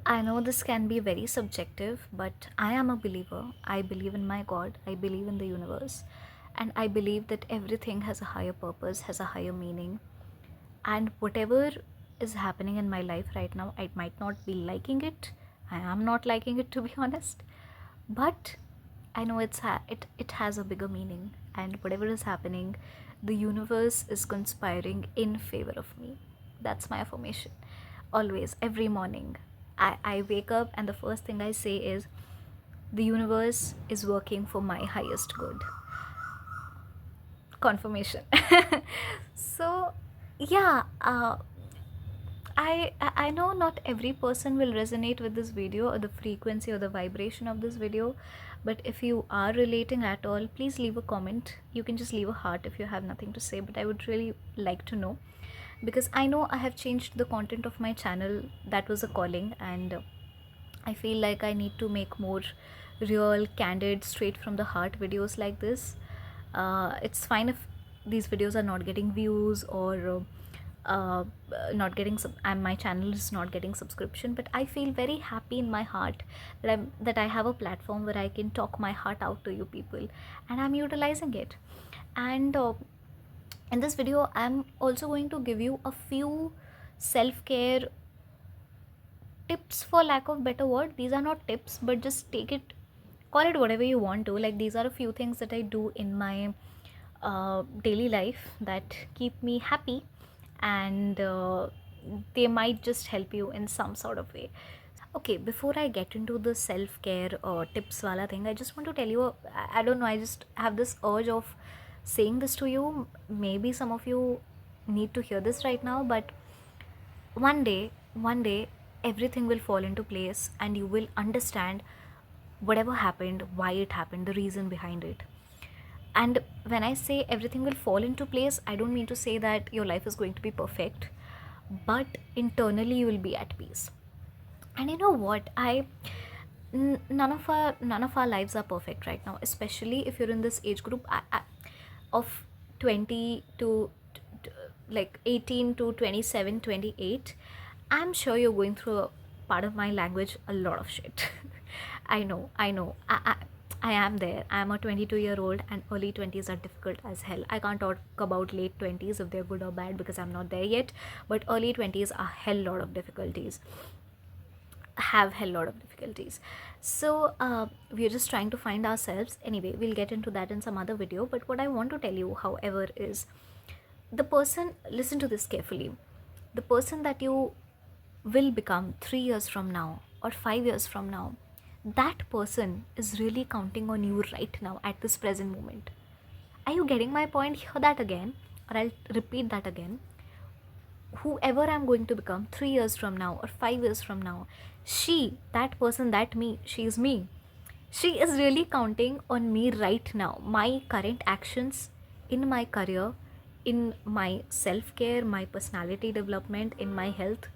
I know this can be very subjective, but I am a believer. I believe in my God, I believe in the universe, and I believe that everything has a higher purpose, has a higher meaning. And whatever is happening in my life right now, I might not be liking it. I am not liking it, to be honest, but I know it has a bigger meaning, and whatever is happening, the universe is conspiring in favor of me. That's my affirmation. Always, every morning, I wake up and the first thing I say is, the universe is working for my highest good. Confirmation. So, yeah, I know not every person will resonate with this video or the frequency or the vibration of this video, but if you are relating at all, please leave a comment. You can just leave a heart if you have nothing to say, but I would really like to know, because I know I have changed the content of my channel. That was a calling, and I feel like I need to make more real, candid, straight from the heart videos like this. It's fine if these videos are not getting views or not getting and my channel is not getting subscription, but I feel very happy in my heart that I have a platform where I can talk my heart out to you people, and I'm utilizing it. And in this video, I'm also going to give you a few self-care tips, for lack of better word. These are not tips, but just take it, call it whatever you want to. Like, these are a few things that I do in my daily life that keep me happy, and they might just help you in some sort of way. Okay, before I get into the self-care tips wala thing, I just want to tell you, I don't know, I just have this urge of saying this to you. Maybe some of you need to hear this right now, but one day everything will fall into place and you will understand whatever happened, why it happened, the reason behind it. And when I say everything will fall into place, I don't mean to say that your life is going to be perfect, but internally you will be at peace. And you know what, none of our lives are perfect right now, especially if you're in this age group of 20 to like 18 to 27, 28. I'm sure you're going through a part of my language, a lot of shit. I know. I am there. I'm a 22-year-old, and early 20s are difficult as hell. I can't talk about late 20s if they're good or bad because I'm not there yet, but early 20s are hell lot of difficulties, have hell lot of difficulties. So we're just trying to find ourselves. Anyway, we'll get into that in some other video, but what I want to tell you, however, is the person, listen to this carefully, the person that you will become 3 years from now or 5 years from now, that person is really counting on you right now at this present moment. Are you getting my point? Hear that again, or I'll repeat that again. Whoever I'm going to become 3 years from now or 5 years from now, that person, that me, she is me. She is really counting on me right now. My current actions in my career, in my self-care, my personality development, in my health,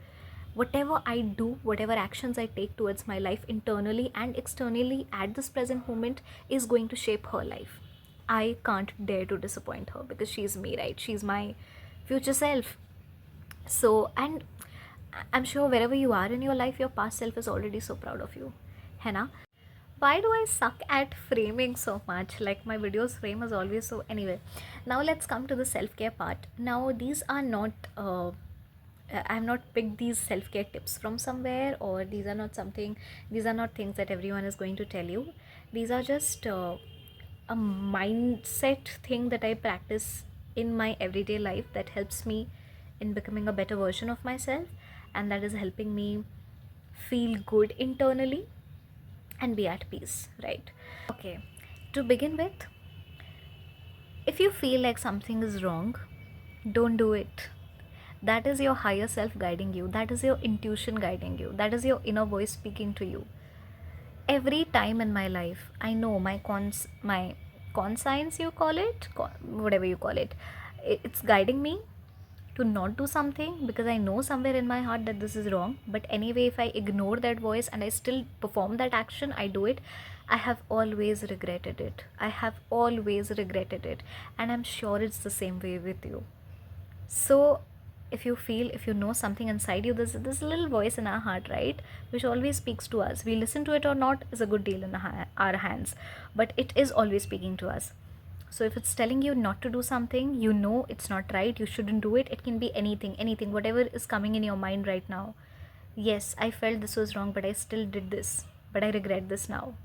whatever I do, whatever actions I take towards my life internally and externally at this present moment is going to shape her life. I can't dare to disappoint her because she's me, right? She's my future self. So, and I'm sure wherever you are in your life, your past self is already so proud of you. Henna? Why do I suck at framing so much? Like, my videos frame is always so. Anyway, now let's come to the self-care part. Now, these are not I'm not picked these self-care tips from somewhere, or these are not things that everyone is going to tell you. These are just a mindset thing that I practice in my everyday life that helps me in becoming a better version of myself, and that is helping me feel good internally and be at peace, right? Okay, to begin with, if you feel like something is wrong, don't do it. That is your higher self guiding you, that is your intuition guiding you, that is your inner voice speaking to you. Every time in my life, I know my conscience, you call it, whatever you call it, it's guiding me to not do something because I know somewhere in my heart that this is wrong. But anyway, if I ignore that voice and I still perform that action, I do it, I have always regretted it. And I'm sure it's the same way with you. So if you feel, if you know something inside you, there's this little voice in our heart, right, which always speaks to us. We listen to it or not is a good deal in our hands, but it is always speaking to us. So if it's telling you not to do something, you know it's not right, you shouldn't do it. It can be anything, whatever is coming in your mind right now. Yes, I felt this was wrong, but I still did this, but I regret this now,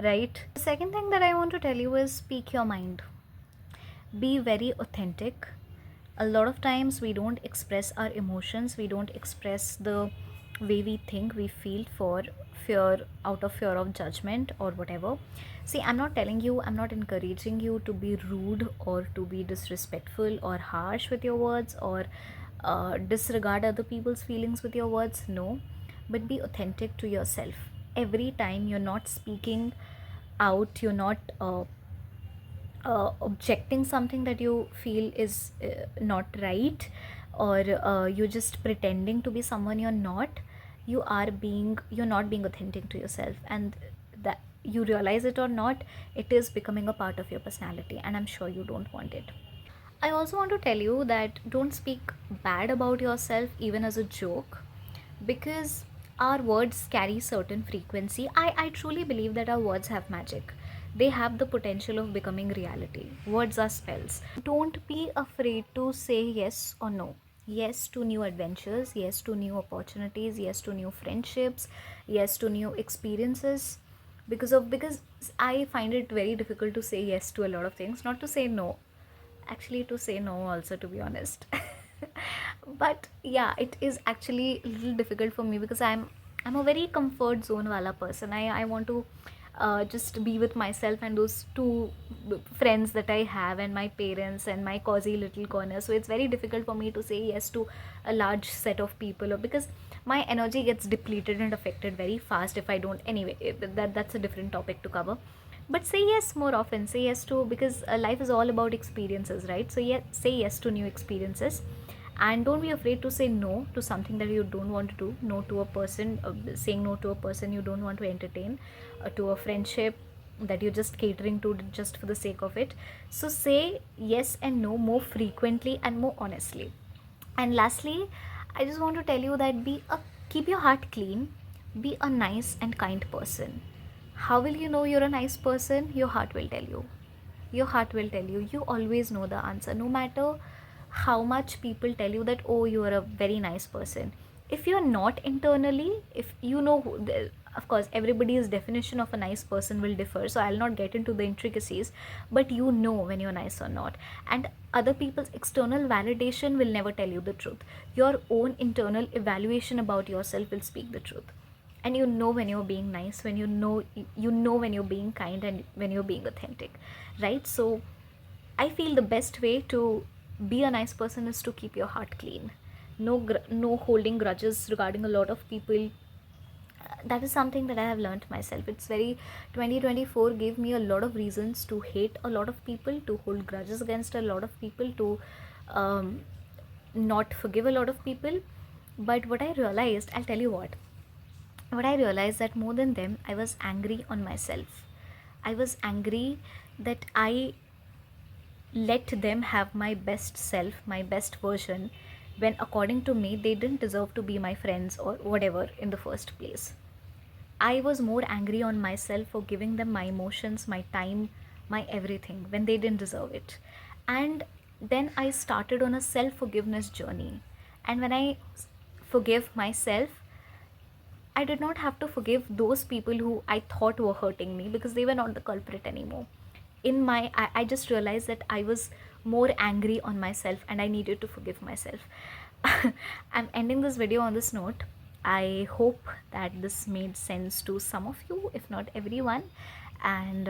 right? The second thing that I want to tell you is speak your mind. Be very authentic. A lot of times we don't express our emotions, we don't express the way we think, we feel, for fear, out of fear of judgment or whatever. See, I'm not telling you, I'm not encouraging you to be rude or to be disrespectful or harsh with your words, or disregard other people's feelings with your words. No, but be authentic to yourself. Every time you're not speaking out, you're not objecting something that you feel is not right, or you're just pretending to be someone you're not, you're not being authentic to yourself, and that you realize it or not, it is becoming a part of your personality, and I'm sure you don't want it. I also want to tell you that don't speak bad about yourself even as a joke, because our words carry certain frequency. I truly believe that our words have magic. They have the potential of becoming reality. Words are spells. Don't be afraid to say yes or no. Yes to new adventures, yes to new opportunities, yes to new friendships, yes to new experiences. Because I find it very difficult to say yes to a lot of things, not to say no, actually to say no also, to be honest. But yeah, it is actually a little difficult for me because I'm a very comfort zone wala person. I want to just be with myself and those two friends that I have and my parents and my cozy little corner. So it's very difficult for me to say yes to a large set of people, or because my energy gets depleted and affected very fast if I don't. Anyway, that's a different topic to cover. But say yes more often. Say yes to, because life is all about experiences, right? So yeah, say yes to new experiences, and don't be afraid to say no to something that you don't want to do. No to a person, saying no to a person you don't want to entertain, to a friendship that you're just catering to just for the sake of it. So say yes and no more frequently and more honestly. And lastly, I just want to tell you that keep your heart clean. Be a nice and kind person. How will you know you're a nice person? Your heart will tell you. Your heart will tell you. You always know the answer, no matter how much people tell you that, oh, you are a very nice person. If you're not internally, if you know of course everybody's definition of a nice person will differ, so I'll not get into the intricacies, but you know when you're nice or not. And other people's external validation will never tell you the truth. Your own internal evaluation about yourself will speak the truth. And you know when you're being nice, when you know when you're being kind, and when you're being authentic, right? So I feel the best way to be a nice person is to keep your heart clean. No holding grudges regarding a lot of people. That is something that I have learned myself. It's very 2024 gave me a lot of reasons to hate a lot of people, to hold grudges against a lot of people, to um, not forgive a lot of people. But what I realized, I'll tell you what I realized, that more than them, I was angry on myself. I was angry that I let them have my best self, my best version, when according to me, they didn't deserve to be my friends or whatever in the first place. I was more angry on myself for giving them my emotions, my time, my everything when they didn't deserve it. And then I started on a self forgiveness journey. And when I forgive myself, I did not have to forgive those people who I thought were hurting me, because they were not the culprit anymore. I just realized that I was more angry on myself and I needed to forgive myself. I'm ending this video on this note. I hope that this made sense to some of you, if not everyone. And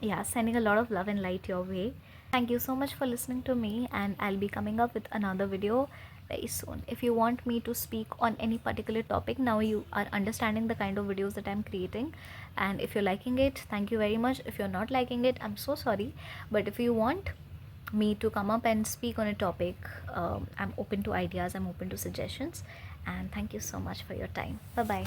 yeah, sending a lot of love and light your way. Thank you so much for listening to me, and I'll be coming up with another video very soon. If you want me to speak on any particular topic, now you are understanding the kind of videos that I'm creating. And if you're liking it, thank you very much. If you're not liking it, I'm so sorry. But if you want me to come up and speak on a topic, I'm open to ideas, I'm open to suggestions. And thank you so much for your time. Bye bye.